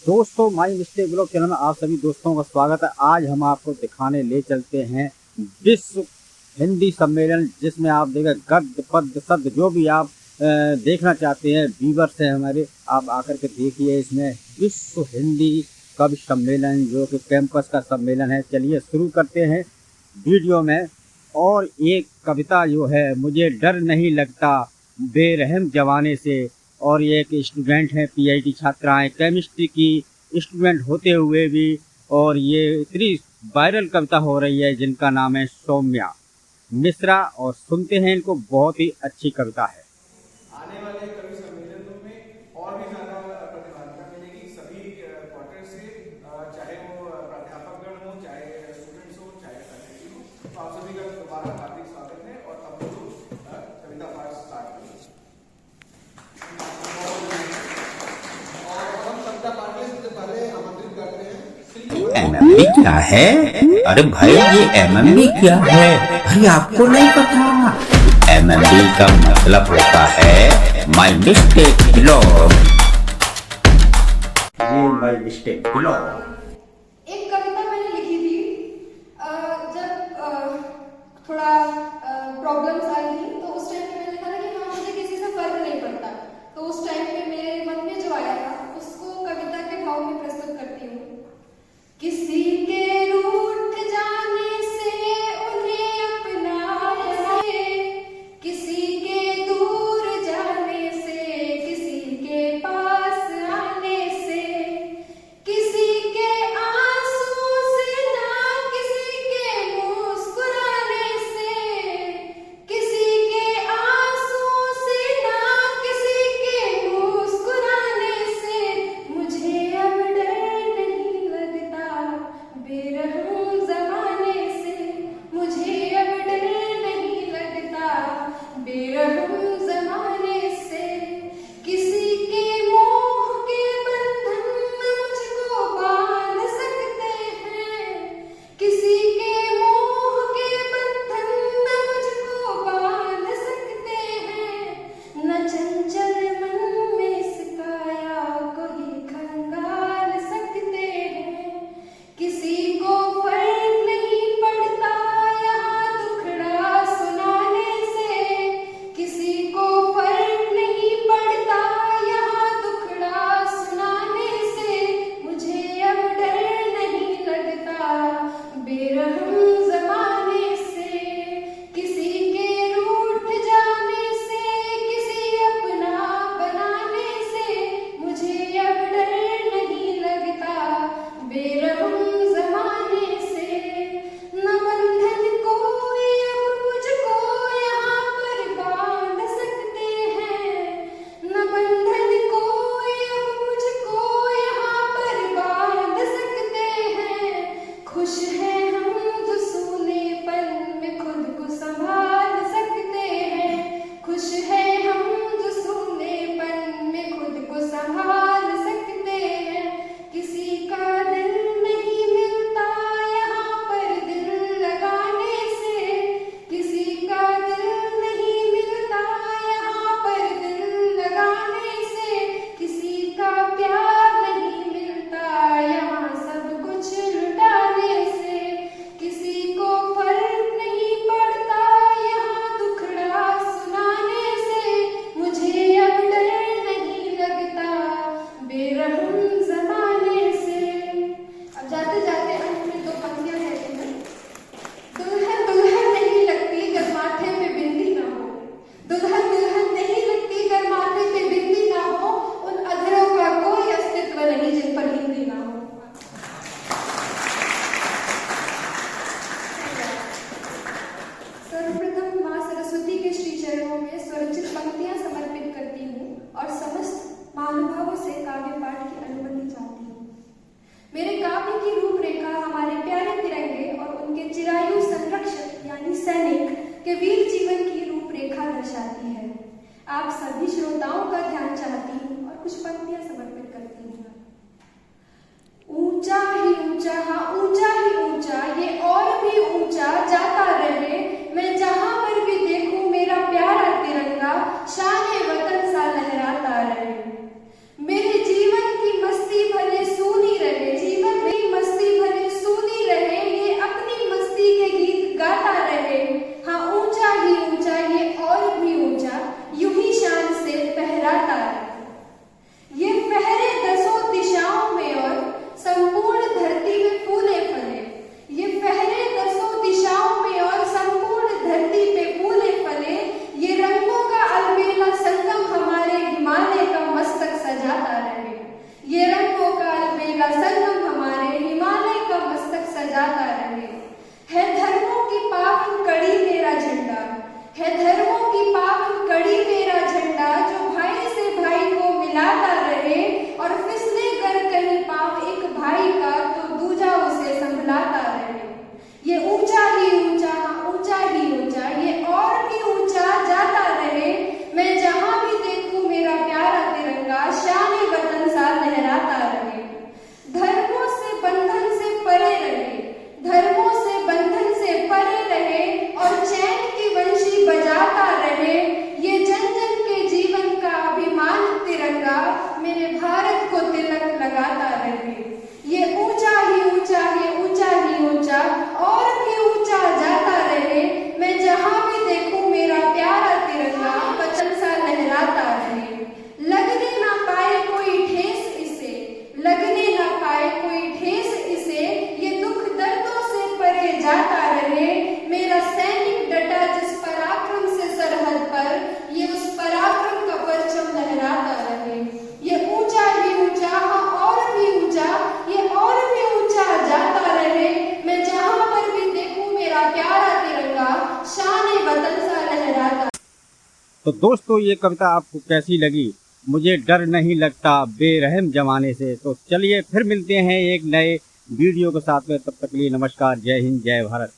दोस्तों, my mistake blog channel में आप सभी दोस्तों का स्वागत है। आज हम आपको दिखाने ले चलते हैं विश्व हिंदी सम्मेलन, जिसमें आप देखें गद्य पद्य शब्द जो भी आप देखना चाहते हैं, व्यूअर्स हैं हमारे, आप आकर के देखिए। इसमें विश्व हिंदी कवि सम्मेलन जो कि कैंपस का सम्मेलन है। चलिए शुरू करते हैं वीडियो में। और एक कविता जो है, मुझे डर नहीं लगता बेरहम जमाने से। और ये एक स्टूडेंट हैं, पीएचडी छात्राएं, केमिस्ट्री की स्टूडेंट होते हुए भी, और ये इतनी वायरल कविता हो रही है जिनका नाम है सौम्या मिश्रा। और सुनते हैं इनको, बहुत ही अच्छी कविता है। आने वाले कवि सम्मेलनों में और भी ज्यादा प्रतिभागिता मिलेगी सभी क्वार्टर से, चाहे वो प्राध्यापकगण हो, चाहे स्टूडेंट्स हो, चाहे फैकल्टी हो। तो आप सभी का दोबारा हार्दिक स्वागत है। और अब लोग कविता पाठ स्टार्ट करेंगे। और हम कविता पाठ में सबसे पहले आमंत्रित करते हैं एमएमबी क्या है? अरे भाई, ये एमएमबी क्या है? अरे आपको नहीं पता? एमएमबी का मतलब होता है माई मिस्टेक ब्लॉग। ये माई मिस्टेक ब्लॉग। एक कविता मैंने लिखी थी जब थोड़ा प्रॉब्लम्स आई थी, तो उस टाइम पे मैंने लिखा था कि हाँ, मुझे किसी से फर्क नहीं पड़ता। तो उस टाइम पे मेरे मन में जो आया था उसको कविता के भाव में प्रस्तुत करती हूँ। किसी के रूठ जाने से उन्हें अपनाने से, किसी के दूर जाने से किसी के पास आने से, किसी के आंसू से ना किसी के मुस्कुराने से, किसी के आंसू से ना किसी के है धर्मों की पावन कड़ी मेरा झंडा, जो भाई से भाई को मिलाता रहे, और फिसले कर कहीं पाँव एक भाई का तो दूजा उसे संभलाता रहे। ये ऊंचा ही ऊंचा, ऊंचा ही ऊंचा, ये और भी ऊंचा जाता रहे, मैं जहां भी देखूं मेरा प्यारा तिरंगा शान वतन सा लहराता रहे। धर्मों से बंधन से परे रहे, धर्मों से बंधन से परे रहे, और चैन की वंशी बजाता रहे, ये जन जन के जीवन का अभिमान तिरंगा मेरे भारत को तिलक लगाता रहे। ये ऊंचा ही ऊंचा है, ऊंचा ही ऊंचा, और भी ऊंचा जाता रहे, मैं जहां भी देखूं मेरा प्यारा तिरंगा वतन सा लहराता रहे। लगने ना पाए कोई ठेस इसे, लगने ना पाए कोई ठेस इसे, ये दुख दर्दों से परे जाता रहे, मेरा सैनिक डटा जिस पराक्रम से सरहद पर, ये उस पराक्रम का परचम लहराता रहे। ये ऊंचा ही ऊंचा, हाँ और भी ऊंचा, ये और भी ऊंचा जाता रहे, मैं जहां पर भी देखूं मेरा प्यारा तिरंगा शान वतन सा लहराता। तो दोस्तों ये कविता आपको कैसी लगी? मुझे डर नहीं लगता बेरहम जमाने से। तो चलिए फिर मिलते हैं एक नए वीडियो के साथ में, तब तक के लिए नमस्कार, जय हिंद, जय भारत।